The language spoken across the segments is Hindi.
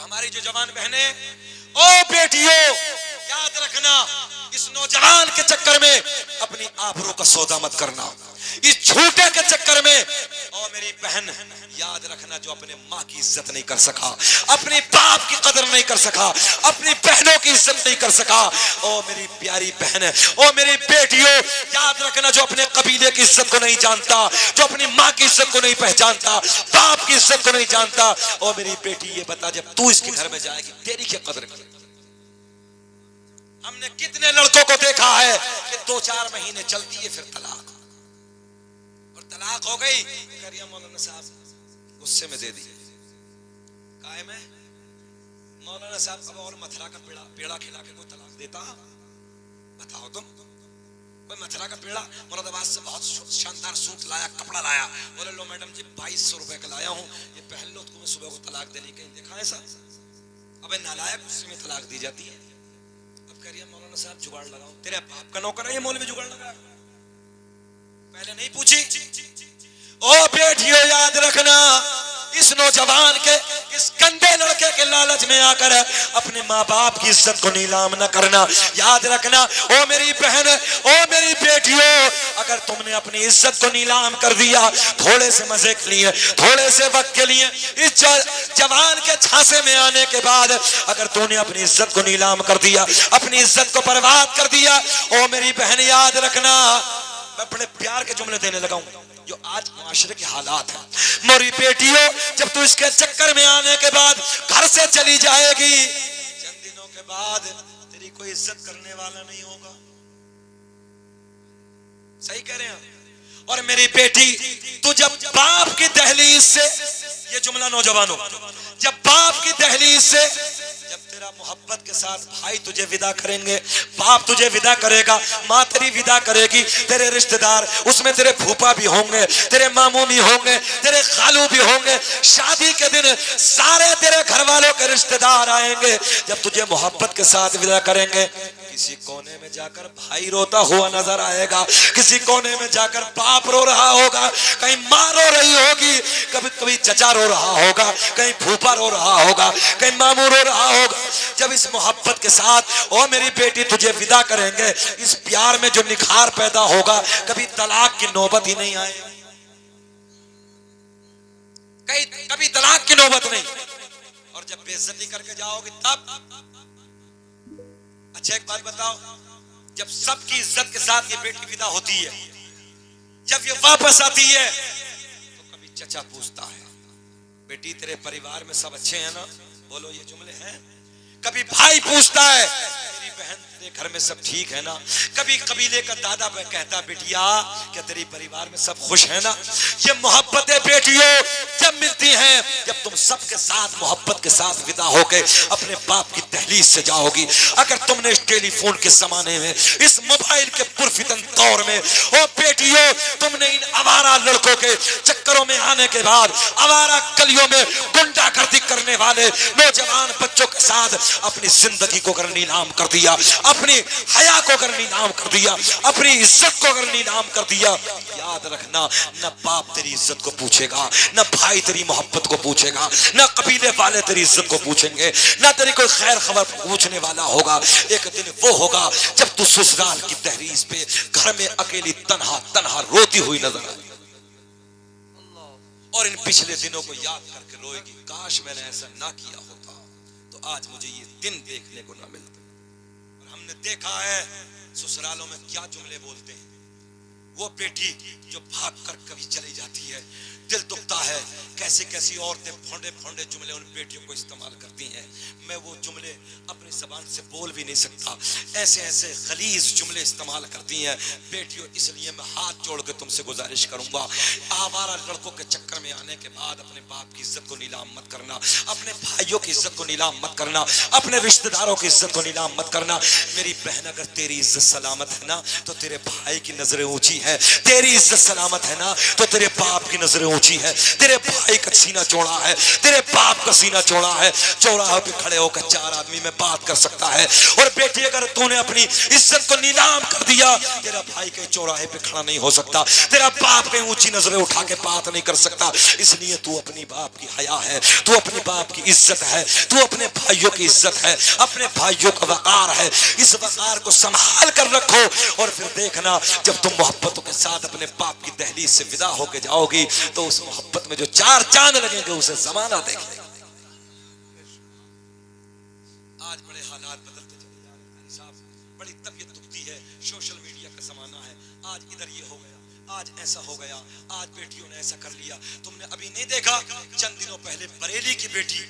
हमारी जो जवान बहने, ओ बेटियों याद रखना, इस नौजवान के चक्कर में अपनी आबरू का सौदा मत करना, इस झूठे के चक्कर में। और मेरी बहन याद रखना, जो अपने माँ की इज्जत नहीं कर सका, अपने बाप की कदर नहीं कर सका, अपनी बहनों की इज्जत नहीं कर सका, ओ मेरी प्यारी बहन, ओ मेरी बेटियों याद रखना, जो अपने कबीले की इज्जत को नहीं जानता, जो अपनी माँ की इज्जत को नहीं पहचानता, बाप की इज्जत को नहीं जानता, ओ मेरी बेटी ये बता, जब तू इसके घर में जाएगी तेरी क्या कदर करेगी? हमने कितने लड़कों को देखा है कि 2-4 महीने चलती है फिर तलाक, और तलाक हो गई, करिया मौलाना साहब गुस्से में दे दी, काहे में मौलाना साहब अब और मथुरा का पेड़ा खिला के कोई तलाक देता? बताओ तुम, कोई मथुरा का पेड़ा, मुरादाबाद से बहुत शानदार सूट लाया, कपड़ा लाया, बोले लो मैडम जी 2200 रुपए का लाया हूं, ये पहन लो, तुम्हें सुबह को तलाक देनी, कहीं देखा ऐसा? अबे नालायक, गुस्से में तलाक दी जाती है। करिए मौलाना साहब जुगाड़ लगाओ, तेरे बाप का नौकर है ये मौलवी जुगाड़ लगा, पहले नहीं पूछी? ओ बेटियों याद रखना, इस नौजवान के, इस गंदे लड़के के लालच में आकर अपने माँ बाप की इज्जत को नीलाम न करना। याद रखना ओ मेरी बहन, ओ मेरी बेटियों, अगर तुमने अपनी इज्जत को नीलाम कर दिया थोड़े से मजे के लिए, थोड़े से वक्त के लिए, इस जवान के झांसे में आने के बाद अगर तूने अपनी इज्जत को नीलाम कर दिया, अपनी इज्जत को बर्बाद कर दिया, ओ मेरी बहन याद रखना, मैं बड़े प्यार के जुमले देने लगा हूं जो आज मुआशरे के हालात है। मेरी बेटियों, जब तू इसके चक्कर में आने के बाद घर से चली जाएगी, चंद दिनों के बाद तेरी कोई इज्जत करने वाला नहीं होगा। सही कह रहे हैं? और मेरी बेटी, तू जब बाप की दहलीज से, ये जुमला नौजवानों, जब बाप की दहलीज से, जब तेरा मोहब्बत के साथ भाई तुझे विदा करेंगे, बाप तुझे विदा करेगा, माँ तेरी विदा करेगी, तेरे रिश्तेदार, उसमें तेरे फूफा भी होंगे, तेरे मामू भी होंगे, तेरे खालू भी होंगे, शादी के दिन सारे तेरे घर वालों के रिश्तेदार आएंगे। जब तुझे मोहब्बत के साथ विदा करेंगे, किसी कोने में जाकर भाई रोता हुआ नजर आएगा, किसी कोने में जाकर बाप रो रहा होगा, कहीं माँ रो रही होगी, कभी कभी चचा रो रहा होगा, कहीं फूफा रो रहा होगा, कहीं मामू रो रहा होगा। जब इस मोहब्बत के साथ ओ मेरी बेटी तुझे विदा करेंगे, इस प्यार में जो निखार पैदा होगा, कभी तलाक की नौबत ही नहीं आएगी, कभी तलाक की नौबत नहीं। और जब बेइज्जती करके जाओगे तब, अच्छा एक बात बताओ, जब सबकी इज्जत के साथ ये बेटी विदा होती है, जब ये वापस आती है, तो कभी चचा पूछता है, बेटी तेरे परिवार में सब अच्छे हैं ना? बोलो ये जुमले हैं। कभी भाई पूछता है, मेरी बहन तेरे घर में सब ठीक है ना? कभी कबीले का दादा कहता, बेटिया क्या तेरी परिवार में सब खुश है ना? ये मोहब्बतें बेटियों जब मिलती हैं, जब तुम सबके साथ मोहब्बत के साथ विदा होके अपने बाप की दहलीज से जाओगी। अगर तुमने इस टेलीफोन के जमाने में, इस मोबाइल के पुरफितन दौर में, ओ बेटियों तुमने इन आवारा लड़कों के चक्करों में आने के बाद, आवारा गलियों में गुंडागर्दी करने वाले नौजवान बच्चों के साथ अपनी जिंदगी को अगर नीलाम कर दिया, अपनी हया को अगर नीलाम कर दिया, अपनी इज्जत को अगर नीलाम कर दिया, याद रखना न बाप तेरी इज्जत को पूछेगा, न भाई तेरी मोहब्बत को पूछेगा, न कबीले वाले तेरी इज्जत को पूछेंगे, न तेरी कोई खैर खबर पूछने वाला होगा। एक दिन वो होगा जब तू ससुराल की दहलीज पे घर में अकेली तन्हा तन्हा रोती हुई नजर आए, और इन पिछले दिनों को याद करके रोएगी, काश मैंने ऐसा ना किया होता तो आज मुझे ये दिन देखने को ना मिलते। और हमने देखा है ससुरालों में क्या जुमले बोलते हैं। वो बेटी जो भाग कर कभी चली जाती है, दिल दुखता है, कैसी कैसी औरतें फोंडे फोंडे जुमले उन बेटियों को इस्तेमाल करती हैं। मैं वो जुमले अपनी जबान से बोल भी नहीं सकता, ऐसे ऐसे गलीज जुमले इस्तेमाल करती हैं बेटियों। इसलिए मैं हाथ जोड़ के तुमसे गुजारिश करूंगा, आवारा लड़कों के चक्कर में आने के बाद अपने बाप की इज्जत को नीलाम मत करना, अपने भाइयों की इज्जत को नीलाम मत करना, अपने रिश्तेदारों की इज्जत को नीलाम मत करना। मेरी बहन अगर तेरी इज्जत सलामत है ना, तो तेरे भाई की नजरें ऊंची है, है, तेरी इज्जत सलामत है ना, तो तेरे बाप की नजरें ऊंची है, तेरे भाई का सीना चौड़ा है, तेरे बाप का सीना चौड़ा है, चौराहे पे खड़े होकर चार आदमी में बात कर सकता है। और बेटी अगर तूने अपनी इज्जत को नीलाम कर दिया, तेरा भाई के चौराहे पे खड़ा नहीं हो सकता, तेरा बाप के ऊंची नजरें उठा के बात नहीं कर सकता। इसलिए तू अपनी बाप की हया है, तू अपने बाप की इज्जत है, तू अपने भाइयों की इज्जत है, अपने भाइयों का वकार है। इस वकार को संभाल कर रखो और फिर देखना जब तुम मोहब्बतों के साथ अपने बाप की दहलीज से विदा होके जाओगी तो उस मोहब्बत में जो चार चांद लगेंगे उसे जमाना देख लेगा। आज बड़े हालात बदलते चले जा रहे हैं साहब, बड़ी तबीयत दुखती है, सोशल मीडिया का जमाना है, आज इधर ये हो गया, आज ऐसा हो गया, आज बेटियों ने ऐसा कर लिया। तुमने अभी नहीं देखा, चंद दिनों पहले बरेली की बेटी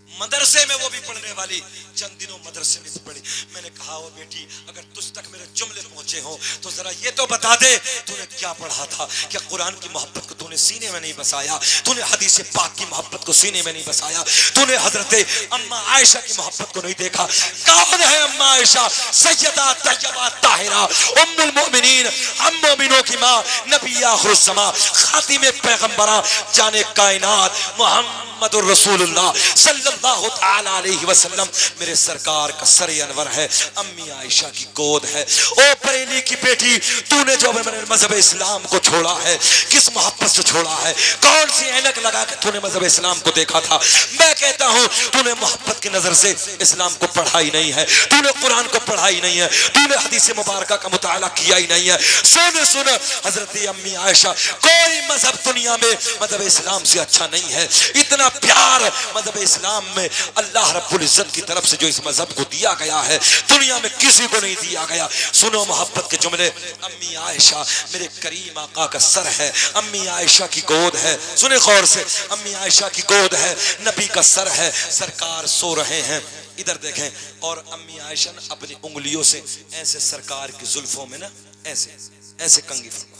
मदरसे में, वो भी पढ़ने वाली, चंद दिनों मदरसे में पढ़ी। मैंने कहा वो बेटी अगर तुझ तक मेरे जुमले पहुंचे हो तो जरा ये तो बता दे तूने क्या पढ़ा था, क्या कुरान की मोहब्बत को तूने सीने में नहीं बसाया, तूने हदीस पाक की मोहब्बत को सीने में नहीं बसाया, तूने हजरत अम्मा आयशा की मोहब्बत को नहीं देखा। कौन है अम्मा आयशा? सैयदा तैयबा ताहिरा उम्मुल मोमिनीन, हम मोमिनों की मां, नबी आखिरुस ज़मा, खातिमे पैगंबरा, जाने कायनात मुहम्मदुर रसूलुल्लाह सल्लल्लाहु तआला अलैहि वसल्लम मेरे सरकार का सर अनवर है, अम्मी आयशा की गोद है। ओ बरेली की बेटी, तूने जो मेरे मजहब इस्लाम को छोड़ा है, किस मोहब्बत से छोड़ा है, कौन सी ऐनक लगा के तूने मजहब इस्लाम को देखा था? मैं कहता हूं तूने मोहब्बत की नजर से इस्लाम को पढ़ा ही नहीं है, तूने कुरान को पढ़ा ही नहीं है, तूने हदीस मुबारका का मुताला किया ही नहीं है। सुन हजरत अम्मी आयशा, कोई मजहब दुनिया में मजहब इस्लाम से अच्छा नहीं है। इतना प्यार मजहब इस्लाम में अल्लाह रब्बुल इज्जत की तरफ से जो इस मजहब को दिया गया है, दुनिया में किसी को नहीं दिया गया। सुनो मोहब्बत के जुमले, अम्मी आयशा मेरे करीम आका का सर है, अम्मी आयशा की गोद है, सुने गौर से, अम्मी आयशा की गोद है, नबी का सर है, सरकार सो रहे हैं, इधर देखें, और अम्मी आयशा अपनी उंगलियों से ऐसे सरकार की जुल्फों में ना ऐसे ऐसे कंघी फरमा,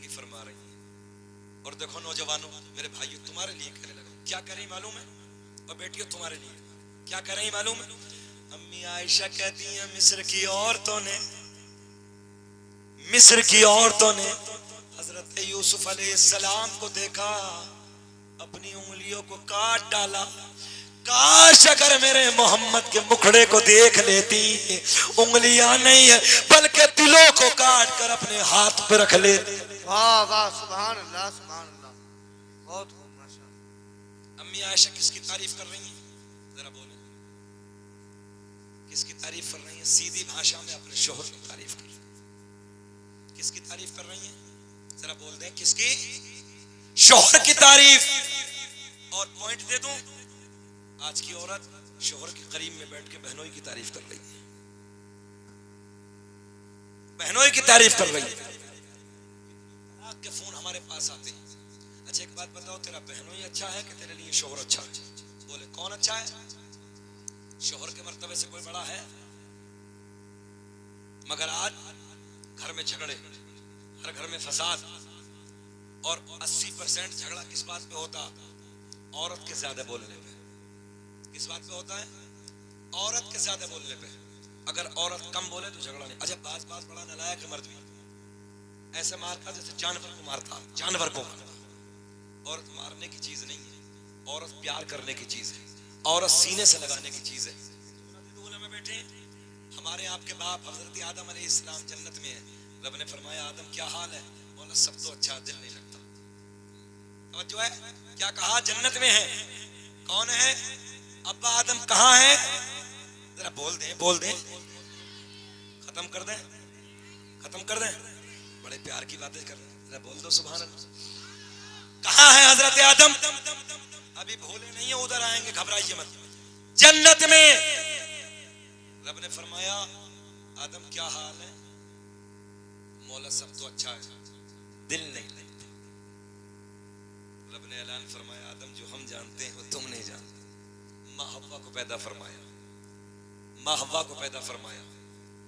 फरमा रही है। और देखो नौजवानों, मेरे भाइयों, तुम्हारे लिए कहने लगा, क्या कर रही मालूम है? और बेटियों तुम्हारे लिए क्या कर रही मालूम है? अम्मी आयशा कहती हैं मिस्र की औरतों ने हजरत यूसुफ अलैहिस्सलाम को देखा, अपनी उंगलियों को काट डाला। काश अगर मेरे मोहम्मद के मुखड़े को देख लेती, उंगलियां नहीं है बल्कि दिलों को काट कर अपने हाथ पे रख लेती। वाह वाह, सुभान अल्लाह, सुभान अल्लाह, बहुत खूब, माशाअल्लाह। अम्मी आयशा किसकी तारीफ कर रही हैं? जरा बोले, किसकी तारीफ कर रही हैं? सीधी भाषा में अपने शोहर की तारीफ कर रही हैं। किसकी तारीफ कर रही हैं? जरा बोल दें, किसकी? शोहर की तारीफ। और पॉइंट दे दूं, आज की औरत शोहर के करीब में बैठ के बहनोई की तारीफ कर रही है, बहनोई की तारीफ कर रही है। के फोन हमारे पास आते हैं, अच्छा एक बात बताओ, तेरा बहनोई अच्छा है कि तेरे लिए शोहर अच्छा है? बोले कौन अच्छा है? शोहर के मर्तबे से कोई बड़ा है? मगर आज घर में झगड़े, हर घर में फसाद, और 80% झगड़ा किस बात पे होता? औरत के ज्यादा बोलने पे। किस बात पे होता है? औरत के ज्यादा बोलने पे। अगर औरत कम बोले तो झगड़ा नहीं। अच्छा बात बड़ा नालायक है मर्द भी, ऐसे मारता जैसे जानवर को मारता, जानवर को मारता। औरत मारने की चीज नहीं है, औरत प्यार करने की चीज है, औरत सीने से लगाने की चीज है। में बैठे हमारे आपके बाप हजरत आदम अलैहिस्सलाम जन्नत में है। रब ने फरमाया आदम क्या हाल है? बोला सब तो अच्छा, दिल नहीं लगता। जो है क्या कहा? जन्नत में है। कौन है? अब्बा आदम कहाँ है? जरा बोल दें, खत्म कर दें। बड़े प्यार की बातें कर रहे हैं, बोल दो सुभान अल्लाह। कहाँ है हजरत आदम? अभी भूले नहीं है, उधर आएंगे, घबराइए मत। जन्नत में। रब ने फरमाया आदम क्या हाल है? मौला सब तो अच्छा है, दिल नहीं लगता। रब ने ऐलान फरमाया आदम जो हम जानते हैं वो तुम नहीं जानते। माँ हव्वा को पैदा फरमाया,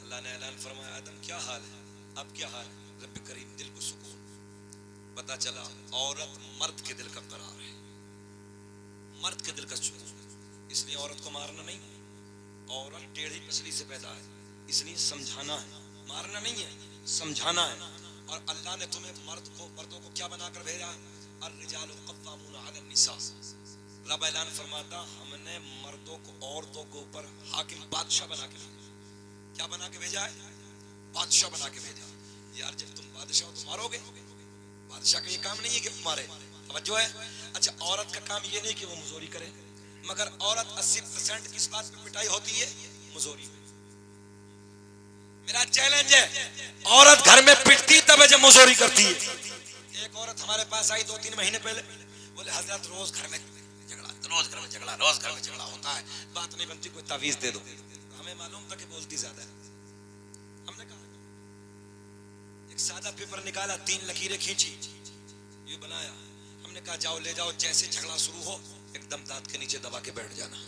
अल्लाह ने ऐलान फरमाया आदम क्या हाल है? अब क्या हाल है? रब करीम दिल को सुकून, पता चला औरत मर्द के दिल का करार है, मर्द के दिल का चूर, इसलिए औरत को मारना नहीं। औरत टेढ़ी पसली से पैदा है, इसलिए समझाना है, मारना नहीं है, समझाना है। और अल्लाह ने तुम्हें मर्दों को क्या बनाकर भेजा? अर्रिजालु क़व्वामूना अला निसा। रब ऐलान फरमाता, हमने मर्दों को औरतों के ऊपर हाकिम बादशाह बना के भेजा। क्या बना के भेजा है? बादशाह बना के भेजा। यार जब तुम बादशाह हो तो मारोगे? बादशाह का ये काम नहीं है कि मारे, तवज्जो है। अच्छा, औरत का काम ये नहीं कि वो मुजोरी करे, मगर औरत 80% किस बात पे पिटाई होती है? मुजोरी। मेरा चैलेंज है, औरत घर में पिटती तब है जब मुजोरी करती है। एक औरत हमारे पास आई 2-3 महीने पहले, बोले हजरत रोज घर में झगड़ा, रोज घर में झगड़ा, रोज घर में झगड़ा होता है, बात नहीं बनती, कोई तावीज दे दो। हमें मालूम था कि बोलती ज्यादा है। हमने कहा एक सादा पेपर निकाला, 3 लकीरें खींची, ये बनाया। हमने कहा जाओ ले जाओ, जैसे झगड़ा शुरू हो एकदम दांत के नीचे दबा के बैठ जाना।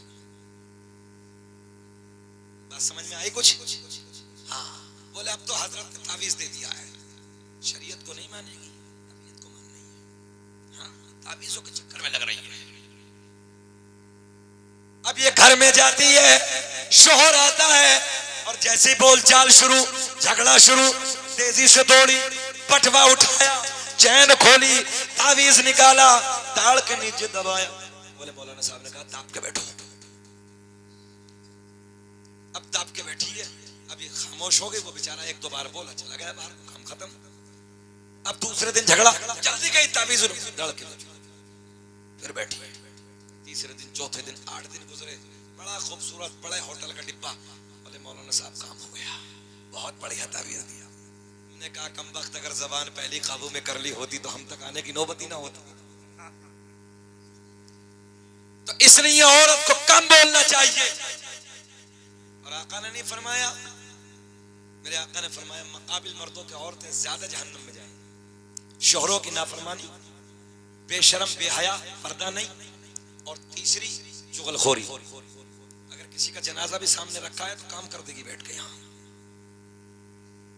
बात समझ में आई कुछ? हाँ। बोले अब तो हजरत ने तावीज दे दिया है, शरीयत को नहीं मानेगी, तबीयत को मान नहीं है। हाँ, तावीजों के चक्कर में लग रही है। अब ये घर में जाती है, शोहर आता है और जैसी बोलचाल शुरू, झगड़ा शुरू, तेजी से दौड़ी, पटवा उठाया, चैन खोली, तावीज निकाला, ताड़ के नीचे दबाया। बोले मौलाना साहब ने कहा दाब के बैठो। अब दाब के बैठी है, अब ये खामोश हो गई। वो बेचारा 1-2 बार बोला, चला गया बाहर, काम खत्म। अब दूसरे दिन झगड़ा, जल्दी गई तावीज डल के फिर बैठी। तीसरे दिन, चौथे दिन, 8 दिन गुजरे, बड़ा खूबसूरत बड़े होटल का डिब्बा। बोले मौलाना साहब काम हो गया, बहुत बढ़िया तावीज दिया। हमने कहा कम वक्त अगर जबान पहली काबू में कर ली होती तो हम तक आने की नौबत ही ना होती। तो इसलिए औरत को कम बोलना चाहिए। और आका ने नहीं फरमाया, मेरे आका ने फरमाया मुकाबिल मर्दों के औरतें ज्यादा जहन्नम में जाएंगी। शोहरों की नाफरमानी, बेशरम, बेहया, पर्दा नहीं। और तीसरी चुगलखोरी। अगर किसी का जनाजा भी सामने रखा है तो काम कर देगी बैठ के। यहाँ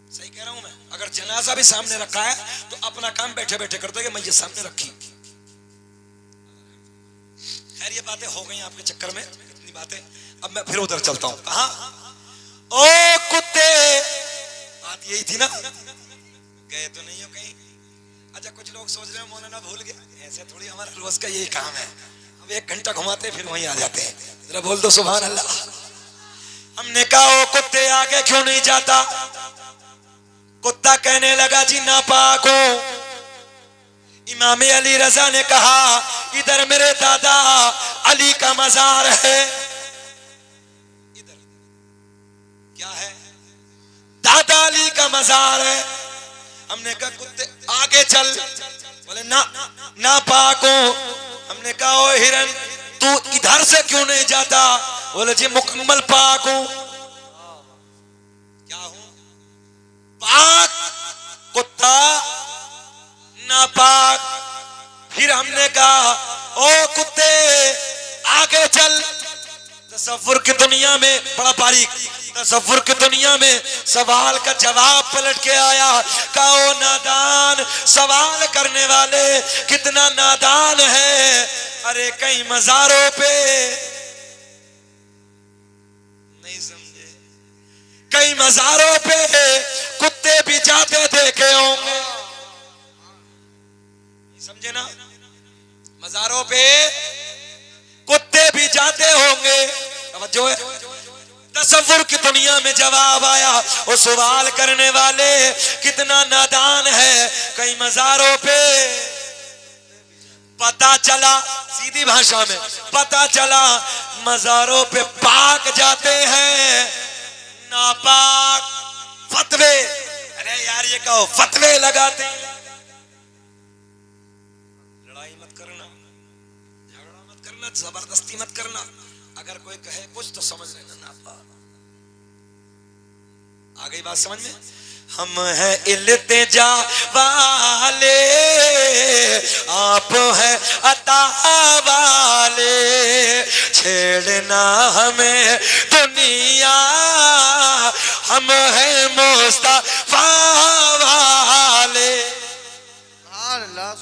सही कह रहा हूं मैं? अगर जनाजा भी सामने रखा है तो अपना काम बैठे बैठे कर देगी, मैं ये सामने रखी। खैर ये बातें हो गई आपके चक्कर में, इतनी बातें। अब मैं फिर उधर चलता हूं। कहां? ओ कुत्ते, बात यही थी ना? गए तो नहीं हो कहीं? अच्छा, कुछ लोग सोच रहे हैं मौलाना भूल गए, ऐसे थोड़ी, हमारा रोज का यही काम है। अब 1 घंटा घुमाते फिर वहीं आ जाते हैं। जरा बोल दो सुभान अल्लाह। हमने कहा ओ कुत्ते आगे क्यों नहीं जाता? कुत्ता कहने लगा जी नापाक हूं। इमाम अली रजा ने कहा इधर मेरे दादा अली का मजार है। इधर क्या है? दादा अली का मजार है। हमने कहा कुत्ते आगे चल। बोले ना पाक हूं। हमने कहा ओ हिरन तू इधर से क्यों नहीं जाता? बोले जी मुकम्मल पाक हूं। क्या हूं? पाक। कुत्ता नापाक। फिर हमने कहा ओ कुत्ते आगे चल। तसव्वुर की दुनिया में बड़ा बारीक, तसव्वुर की दुनिया में सवाल का जवाब पलट के आया। कहा ओ नादान, सवाल करने वाले कितना नादान है। अरे कई मजारों पे नहीं समझे, कई मजारों पे कुत्ते भी जाते देखे होंगे, समझे ना? मजारों पे कुत्ते भी जाते होंगे। तवज्जो है? तसव्वुर की दुनिया में जवाब आया। वो सवाल करने वाले कितना नादान है। कई मजारों पे पता चला, सीधी भाषा में पता चला मजारों पे पाक जाते हैं, नापाक फतवे। अरे यार ये कहो फतवे लगाते हैं। लड़ाई मत करना, झगड़ा मत करना, जबरदस्ती मत करना। अगर कोई कहे कुछ तो समझ लेना नापाक। आ गई बात समझ में? हम हैं इल्तिजा वाले, आप हैं अता वाले, छेड़ना हमें दुनिया, हम हैं मुस्तफा वाले। सुभान अल्लाह,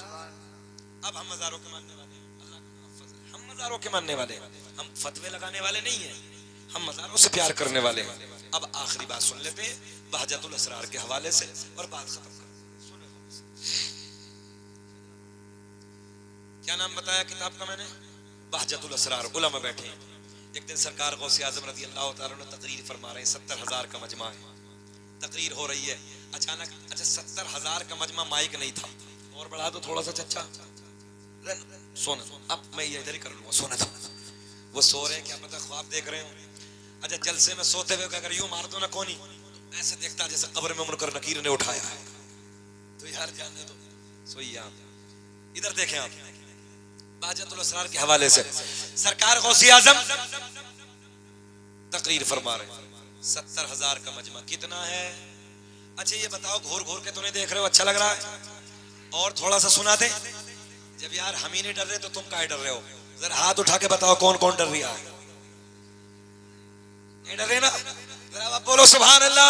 मज़ारों के मानने वाले, हम फतवे लगाने वाले नहीं हैं, हम मज़ारों से प्यार करने वाले हैं। अब आखिरी बात सुन लेते हैं बहजतुल असरार के हवाले से और बात खत्म कर। क्या नाम बताया किताब का मैंने? बहजतुल असरार। उलमा बैठे हैं। एक दिन सरकार गौसे आजम रज़ी अल्लाह तआला अन्हु तकरीर फरमा रहे हैं, 70,000 का मजमा है, तकरीर हो रही है। अचानक, अच्छा 70,000 का मजमा, माइक नहीं था, और बढ़ा दो थोड़ा सा चच्चा, सोना, अब मैं ये इधर ही कर लूंगा, सोना था। वो सो रहे हैं, क्या पता ख्वाब देख रहे हो। अच्छा जलसे में सोते हुए अगर यूं मार दो ना कोनी, तो ऐसे देखता जैसे कब्र में मुनकर नकीर ने उठाया है, तो यार जानने दो, सोइए आप। इधर देखें आप, बहजतुल असरार के हवाले से सरकार गौसे आजम तकरीर फरमा रहे हैं, 70,000 का मजमा कितना है? अच्छा ये बताओ, घूर घूर के तुम्हें देख रहे हो, अच्छा लग रहा है? और थोड़ा सा सुना दे। जब यार हम ही नहीं डर रहे तो तुम काहे डर रहे हो? जरा हाथ उठा के बताओ कौन कौन डर रहा है? नहीं डर रहे ना? जरा बोलो सुभान अल्लाह।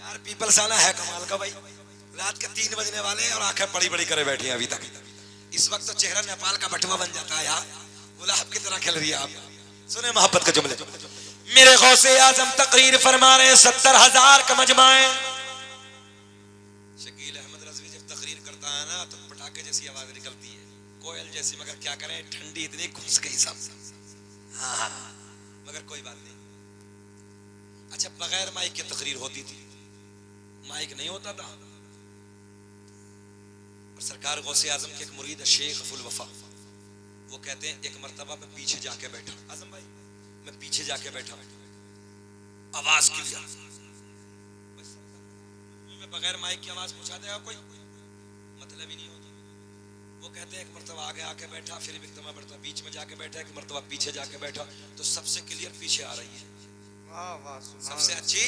यार पीपल साला है कमाल का भाई, रात के 3 बजने वाले हैं और आंखें बड़ी बड़ी करे बैठी हैं अभी तक। इस वक्त तो चेहरा नेपाल का बटवा बन जाता है यार, गुलाब की तरह खिल रही है आप। सुने मोहब्बत के जुमले, मेरे गौसे आजम तकरीर फरमा रहे हैं, 70,000 का मजमा है। शकील अहमद रज़वी जब तकरीर करता है ना, तो पटाखे जैसी आवाज निकलती है, कोयल जैसी, मगर क्या करें, ठंडी इतनी घुस गई सब। हाँ, मगर कोई बात नहीं। अच्छा बगैर माइक की तकरीर होती थी, माइक नहीं होता था। और सरकार गौसे आजम के एक मुरीद शेख अफुल वफा, वो कहते हैं एक मर्तबा मैं पीछे जाके बैठा, आजम भाई मैं पीछे जाके बैठा, आवाज क्लियर, मैं बगैर माइक की आवाज पहुंचा देगा कोई, मतलब ही नहीं होता। वो कहते हैं एक मर्तबा आगे आके बैठा, फिर एक मर्तबा बीच में जाके बैठा, एक मर्तबा पीछे जाके बैठा, तो सबसे क्लियर पीछे आ रही है। वाह वाह, सबसे अच्छी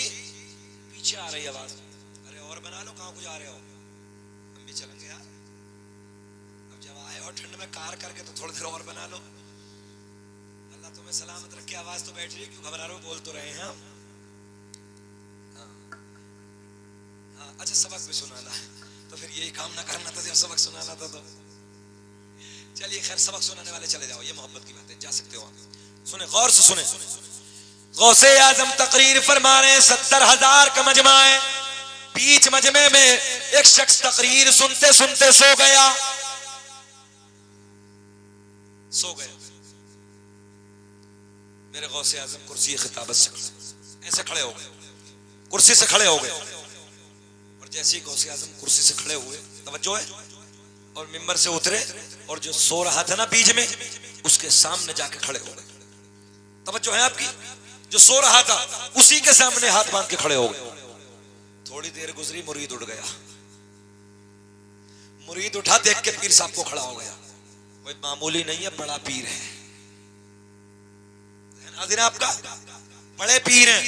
पीछे आ रही आवाज। अरे और बना लो, कहाँ को जा रहे हो? हम भी चलेंगे यार, अब जब आए हो ठंड में कार करके तो थोड़ी देर और बना लो। अल्लाह तुम्हें सलामत रखे, आवाज तो बैठ रही है, क्यों घबरा रहे हो? बोल तो रहे हैं हम। हाँ, अच्छा सबक भी सुनाना है तो फिर यही काम ना करना था जब सबक सुनाना था। तो चलिए खैर, सबक सुनाने वाले चले जाओ, ये मोहब्बत की बात है, जा सकते हो आप। सुने, गौर से सुने, गौसे आजम तकरीर फरमा रहे हैं, 70,000 का मजमा है। बीच मजमे में एक शख्स तकरीर सुनते सुनते सो गया, सो गया। मेरे गौसे आजम कुर्सी खिताबत से ऐसे खड़े हो गए, कुर्सी से खड़े हो गए, और जैसे ही गौसे आजम कुर्सी से खड़े हुए, तवज्जो है, और मिंबर से उतरे, और जो सो रहा था ना बीच में, उसके सामने जाके खड़े हो गए। तवज्जो है आपकी? जो सो रहा था उसी के सामने हाथ बांध के खड़े हो गए। थोड़ी देर गुजरी, मुरीद उठ गया। मुरीद उठा, देख के पीर साहब को खड़ा हो गया। कोई मामूली नहीं है, बड़ा पीर है। नाज़रीन आपका बड़े पीर हैं।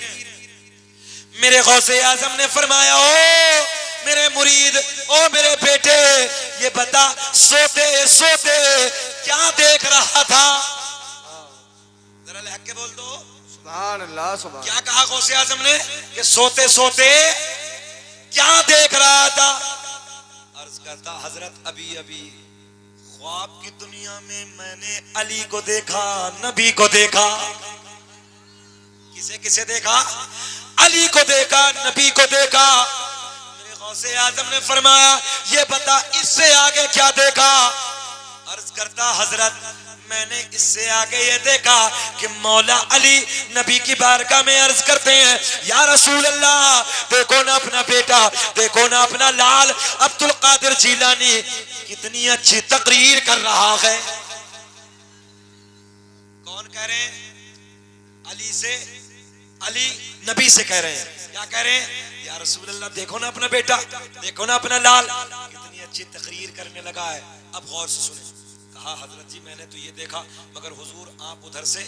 मेरे गौसे आजम ने फरमाया, ओ मेरे मुरीद, ओ मेरे बेटे, ये बता सोते सोते क्या देख रहा था? जरा लहक के बोल दो सुभान अल्लाह। सुभान। क्या कहा गौसे आजम ने कि सोते सोते क्या देख रहा था? अर्ज करता, हजरत अभी अभी ख्वाब की दुनिया में मैंने अली को देखा, नबी को देखा। किसे किसे देखा? अली को देखा, नबी को देखा। मेरे गौसे आजम ने फरमाया, ये बता इससे आगे क्या देखा? अर्ज करता, हजरत मैंने इससे आगे ये देखा कि मौला अली नबी की बारगाह में अर्ज करते हैं, या रसूल अल्लाह, देखो ना अपना बेटा, देखो ना अपना लाल अब्दुल कादिर जीलानी कितनी अच्छी तकरीर कर रहा है। कौन कह रहे हैं? अली से, अली नबी से कह रहे हैं। क्या कह रहे हैं? या रसूल अल्लाह, देखो ना अपना बेटा, देखो ना अपना लाल कितनी अच्छी तकरीर करने लगा है। अब गौर से सुने। कहा, हजरत जी मैंने तो ये देखा, मगर हुजूर आप उधर से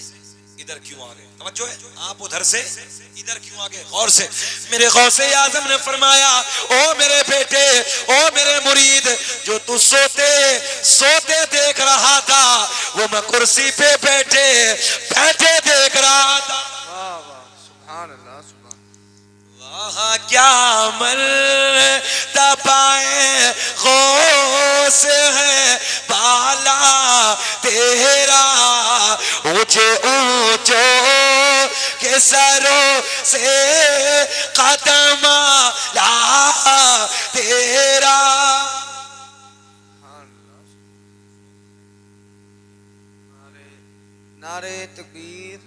इधर क्यों आ गए? तवज्जो है, आप उधर से इधर क्यों आ गए? गौर से। मेरे गौसे आजम ने फरमाया, ओ मेरे बेटे, ओ मेरे मुरीद, जो तू सोते सोते देख रहा था, वो मैं कुर्सी पे बैठे बैठे देख रहा था। वाह वाह, सुभान अल्लाह। सुभान। वहाँ क्या मर्तबाए गौस है बाला तेरा, सरों से कदम ला तेरा। नारे तकबीर,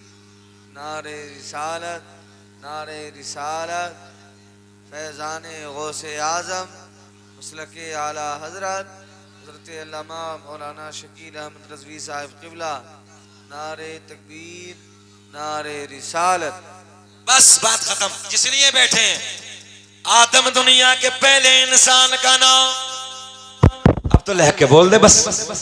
नारे रिसालत, नारे रिसालत, फैज़ाने गौसे आज़म मसलके आला हज़रत हज़रत अल्लामा मौलाना शकील अहमद रज़वी साहिब क़िबला। नारे तकबीर, नारे रिसालत। बस बात खत्म। जिसलिए बैठे हैं, आदम दुनिया के पहले इंसान का नाम। अब तो लहके बोल दे, बस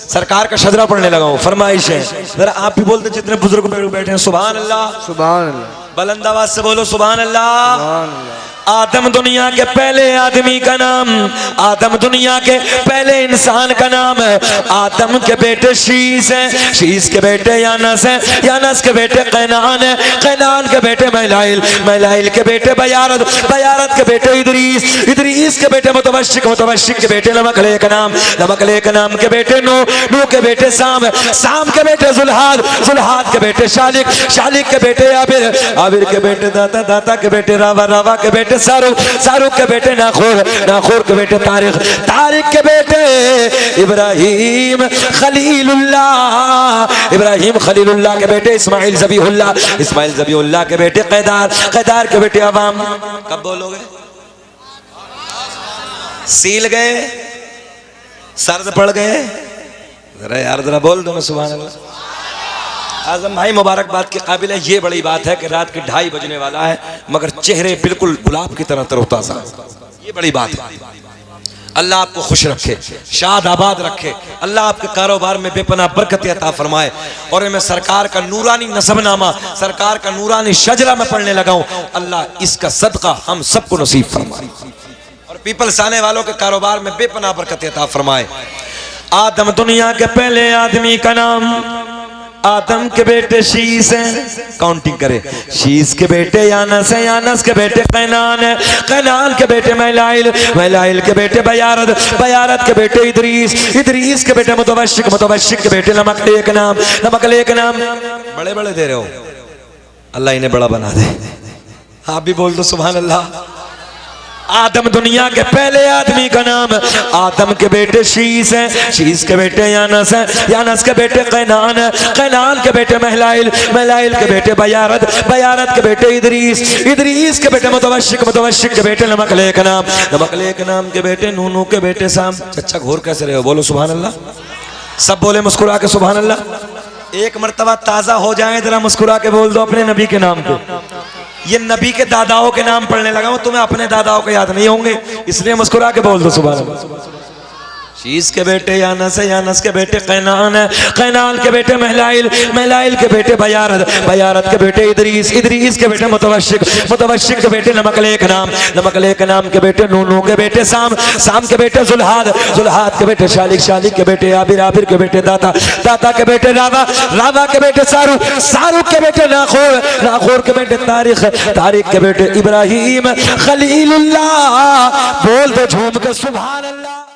सरकार का शजरा पढ़ने लगा हूं। फरमाइश है, जरा आप भी बोल दे, जितने बुजुर्ग बैठे हैं। सुभान अल्लाह, सुभान अल्लाह, बुलंद आवाज से बोलो सुभान अल्लाह। सुभान अल्लाह। आदम दुनिया के पहले आदमी का नाम, आदम दुनिया के पहले इंसान का नाम है। आदम के बेटे शीस है, शीस के बेटे यानस है, यानस के बेटे कैनान है, कैनान के बेटे महलाइल, महलाइल के बेटे बयारत, बयारत के बेटे इदरीस, इदरीस के बेटे मुतवश्शिक, मुतवश्शिक के बेटे नमकले का नाम, नमकले का नाम के बेटे नूह, नूह के बेटे साम, साम के बेटे जुल्हाद, जुल्हाद के बेटे शालिक, शालिक के बेटे आबिर, आबिर के बेटे दाता, दाता के बेटे रावा, रावा के बेटे शाहरुख, शाहरुख के बेटे नाखूर, नाखूर के बेटे तारिक, तारिक के बेटे इब्राहिम खलीलुल्लाह, इब्राहिम खलीलुल्लाह के बेटे इस्माइल ज़बीहुल्लाह, इस्माइल ज़बीहुल्लाह के बेटे कैदार, कैदार के बेटे अवाम। कब बोलोगे? सील गए, सर्द पड़ गए। जरा यार जरा बोल दो ना सुभान अल्लाह। आजम भाई मुबारकबाद के काबिल है। ये बड़ी बात है कि रात के 2:30 बजने वाला है, मगर चेहरे बिल्कुल गुलाब की तरह तरोताजा। ये बड़ी बात है। अल्लाह आपको खुश रखे, शाद आबाद रखे, अल्लाह आपके कारोबार में बेपनाह बरकत अता फरमाए। और मैं सरकार का नूरानी नसबनामा, सरकार का नूरानी शजरा में पढ़ने लगा हूं। अल्लाह इसका सदका हम सबको नसीब फरमाए और पीपल्स आने वालों के कारोबार में बेपनाह बरकत अता फरमाए। आदम दुनिया के पहले आदमी का नाम, आदम के बेटे शीस हैं, काउंटिंग करें। शीस के बेटे यानस है, यानस के बेटे कैनान है, कैनान के बेटे महलाइल, महलाइल के बेटे बयारत, बयारत के बेटे इदरीस, इदरीस के बेटे मुतवश्शिक, मुतवश्शिक के बेटे नमकले का नाम, नमकले का नाम। बड़े बड़े दे रहे हो, अल्लाह इन्हें बड़ा बना दे। आप भी बोल दो सुभान अल्लाह। आदम दुनिया के पहले आदमी का नाम, आदम के बेटे शीस हैं, शीस के बेटे यानस हैं, यानस के बेटे कैनान है, कैनान के बेटे महलाइल, महलाइल के बेटे बयारत, बयारत के बेटे इदरीस, इदरीस के बेटे मुतवश्शिक, मुतवश्शिक के बेटे नमकले का नाम, नमकले के नाम के बेटे नूह, नूह के बेटे साम। अच्छा घोर कैसे रहे हो? बोलो सुभान अल्लाह। सब बोले मुस्कुरा के सुभान अल्लाह। एक मर्तबा ताजा हो जाए, जरा मुस्कुरा के बोल दो अपने नबी के नाम पे। ये नबी के दादाओं के नाम पढ़ने लगा हूं, तुम्हें अपने दादाओं को याद नहीं होंगे, इसलिए मुस्कुरा के बोल दो सुभान अल्लाह। शीस के बेटे यानस है, यानस के बेटे कैनान है, कैनान के बेटे महलाइल, महलाइल के बेटे बयारत, बयारत के बेटे इदरीस, इदरीस के बेटे मुतवश्शिक, मुतवश्शिक के बेटे नमकले का नाम, नमकले के नाम के बेटे नूह, नूह के बेटे साम, साम के बेटे जुल्हाद, जुल्हाद के बेटे शालिक, शालिक के बेटे आबिर, आबिर के बेटे दाता, दाता के बेटे रावा, रावा के बेटे शाहरुख, शाहरुख के बेटे नाखूर, नाखूर के बेटे तारिक, तारिक के बेटे इब्राहिम खलीलुल्लाह। बोल दो झूम के सुभान अल्लाह।